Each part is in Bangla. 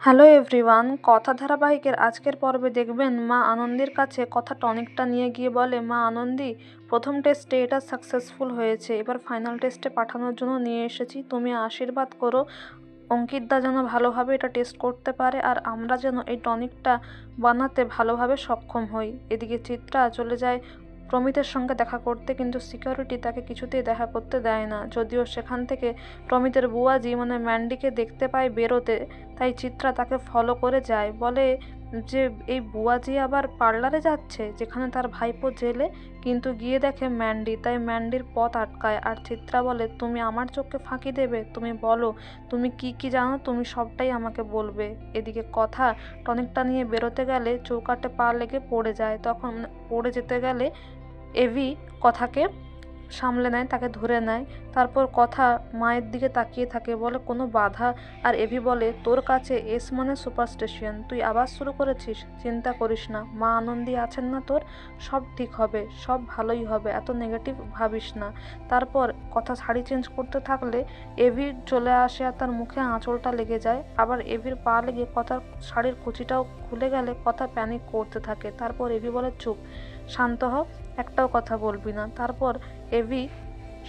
হ্যালো এভরিওয়ান, কথা ধারাবাহিকের আজকের পর্বে দেখবেন মা আনন্দীর কাছে কথা টনিকটা নিয়ে গিয়ে বলে, মা আনন্দী, প্রথম টেস্টে এটা সাকসেসফুল হয়েছে, এবার ফাইনাল টেস্টে পাঠানোর জন্য নিয়ে এসেছি, তুমি আশীর্বাদ করো অঙ্কিতদা যেন ভালোভাবে এটা টেস্ট করতে পারে আর আমরা যেন এই টনিকটা বানাতে ভালোভাবে সক্ষম হই। এদিকে চিত্রা চলে যায় প্রমিতের সঙ্গে দেখা করতে, কিন্তু সিকিউরিটি তাকে কিছুতেই দেখা করতে দেয় না। যদিও সেখান থেকে প্রমিতের বুয়াজি মানে ম্যান্ডিকে দেখতে পায় বেরোতে, তাই চিত্রা তাকে ফলো করে যায়। বলে যে এই বুয়াজি আবার পার্লারে যাচ্ছে যেখানে তার ভাইপো জেলে, কিন্তু গিয়ে দেখে ম্যান্ডি, তাই ম্যান্ডির পথ আটকায়। আর চিত্রা বলে, তুমি আমার চোখে ফাঁকি দেবে? তুমি বলো তুমি কি কি জানো, তুমি সবটাই আমাকে বলবে। এদিকে কথা টনিকটা নিয়ে বেরোতে গেলে চৌকাটে পা লেগে পড়ে যায়। তখন পড়ে যেতে গেলে এভি কথাকে সামলে নেয়, তাকে ধরে নেয়। তারপর কথা মায়ের দিকে তাকিয়ে থাকে, বলে কোনো বাধা? আর এভি বলে, তোর কাছে এস মানে সুপারস্টিশন, তুই আবার শুরু করেছিস? চিন্তা করিস না, মা আনন্দী আছেন না তোর, সব ঠিক হবে, সব ভালোই হবে, এত নেগেটিভ ভাবিস না। তারপর কথা শাড়ি চেঞ্জ করতে থাকলে এভি চলে আসে আর তার মুখে আঁচলটা লেগে যায়। আবার এভির পা লেগে কথার শাড়ির কুচিটাও খুলে গেলে কথা প্যানিক করতে থাকে। তারপর এভি বলে, চুপ, শান্ত হ, একটাও কথা বলবি না। তারপর এভি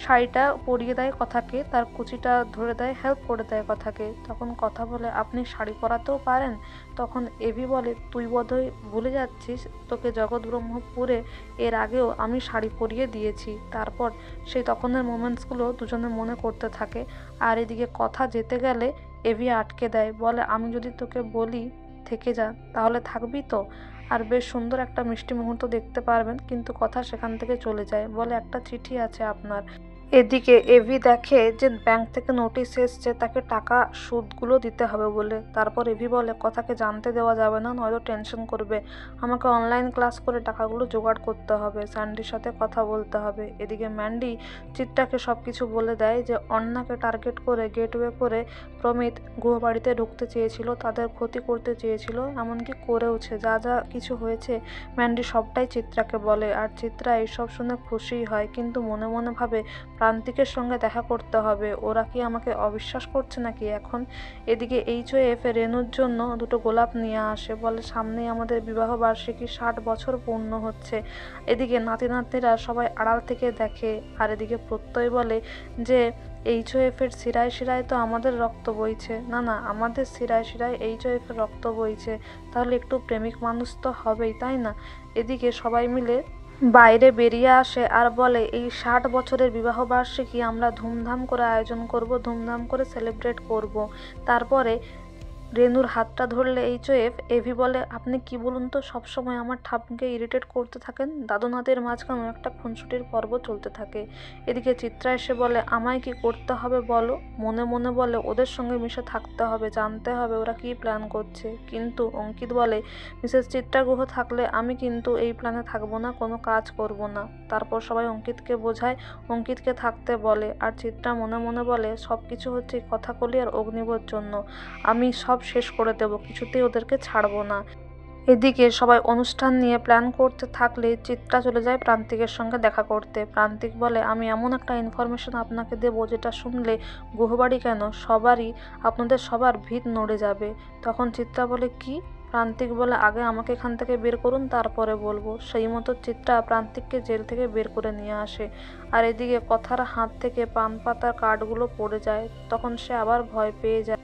শাড়িটা পরিয়ে দেয় কথাকে, তার কুচিটা ধরে দেয়, হেল্প করে দেয় কথাকে। তখন কথা বলে, আপনি শাড়ি পরাতেও পারেন? তখন এভি বলে, তুই বোধহয় ভুলে যাচ্ছিস, তোকে জগৎ ব্রহ্মপুরে এর আগেও আমি শাড়ি পরিয়ে দিয়েছি। তারপর সেই তখনের মোমেন্টসগুলো দুজনে মনে করতে থাকে। আর এদিকে কথা যেতে গেলে এভি আটকে দেয়, বলে, আমি যদি তোকে বলি থেকে যা তাহলে থাকবি তো? আর বেশ সুন্দর একটা মিষ্টি মুহূর্ত দেখতে পারবেন, কিন্তু কথা সেখান থেকে চলে যায়। বলে, একটা চিঠি আছে আপনার। এদিকে এভি দেখে যে ব্যাংক থেকে নোটিশ এসছে তাকে টাকা সুদগুলো দিতে হবে বলে। তারপর এভি বলে, কথাকে জানতে দেওয়া যাবে না, নয়তো টেনশন করবে, আমাকে অনলাইন ক্লাস করে টাকাগুলো জোগাড় করতে হবে, স্যান্ডির সাথে কথা বলতে হবে। এদিকে ম্যান্ডি চিত্রাকে সব কিছু বলে দেয় যে অন্নাকে টার্গেট করে গেটওয়ে করে প্রমিত গুহবাড়িতে ঢুকতে চেয়েছিল, তাদের ক্ষতি করতে চেয়েছিল, এমনকি করেওছে। যা যা কিছু হয়েছে ম্যান্ডি সবটাই চিত্রাকে বলে। আর চিত্রা এইসব শুনে খুশিই হয়, কিন্তু মনে মনে ভাবে প্রান্তিকের সঙ্গে দেখা করতে হবে, ওরা কি আমাকে অবিশ্বাস করছে নাকি এখন। এদিকে এইচওএফ রেনুর জন্য দুটো গোলাপ নিয়ে আসে, বলে সামনেই আমাদের বিবাহ বার্ষিকী, 60 বছর পূর্ণ হচ্ছে। এদিকে নাতি নাতনিরা সবাই আড়াল থেকে দেখে। আর এদিকে প্রত্যয় বলে যে এইচওএফ এর শিরায় শিরায় তো আমাদের রক্ত বইছে। না না, আমাদের শিরায় শিরায় এইচওএফ এর রক্ত বইছে, তাহলে একটু প্রেমিক মানুষ তো হবেই, তাই না? এদিকে সবাই মিলে বাইরে বেরিয়ে আসে আর বলে, এই 60 বছরের বিবাহবার্ষিকী আমরা ধুমধাম করে আয়োজন করব, ধুমধাম করে সেলিব্রেট করব। তারপরে রেনুর হাতটা ধরলে এইচওএফ এভি বলে, আপনি কি বলুন তো, সবসময় আমার ঠাম্মিকে ইরিটেট করতে থাকেন, দাদু নাতির মাঝখানে একটা খুনসুটির পর্ব চলতে থাকে। এদিকে চিত্রা এসে বলে, আমায় কি করতে হবে বলো? মনে মনে বলে, ওদের সঙ্গে মিশে থাকতে হবে, জানতে হবে ওরা কি প্ল্যান করছে। কিন্তু অঙ্কিত বলে, মিসেস চিত্রা গুহ থাকলে আমি কিন্তু এই প্ল্যানে থাকবো না, কোনো কাজ করব না। তারপর সবাই অঙ্কিতকে বোঝায়, অঙ্কিতকে থাকতে বলে। আর চিত্রা মনে মনে বলে, সব কিছু হচ্ছে কথাকলি আর অগ্নিবর জন্য, আমি সব শেষ করে দেব, কিছুতেই ওদেরকে ছাড়বো না। এদিকে সবাই অনুষ্ঠান নিয়ে প্ল্যান করতে থাকলে চিত্রা চলে যায় প্রান্তিকের সঙ্গে দেখা করতে। প্রান্তিক বলে, আমি এমন একটা ইনফরমেশন আপনাকে দেবো যেটা শুনলে গুহবাড়ি কেন সবারই, আপনাদের সবার ভিত নড়ে যাবে। তখন চিত্রা বলে, কি? প্রান্তিক বলে, আগে আমাকে এখান থেকে বের করুন, তারপরে বলবো। সেই মতো চিত্রা প্রান্তিককে জেল থেকে বের করে নিয়ে আসে। আর এদিকে কথার হাত থেকে পান পাতার কার্ডগুলো পড়ে যায়, তখন সে আবার ভয় পেয়ে যায়।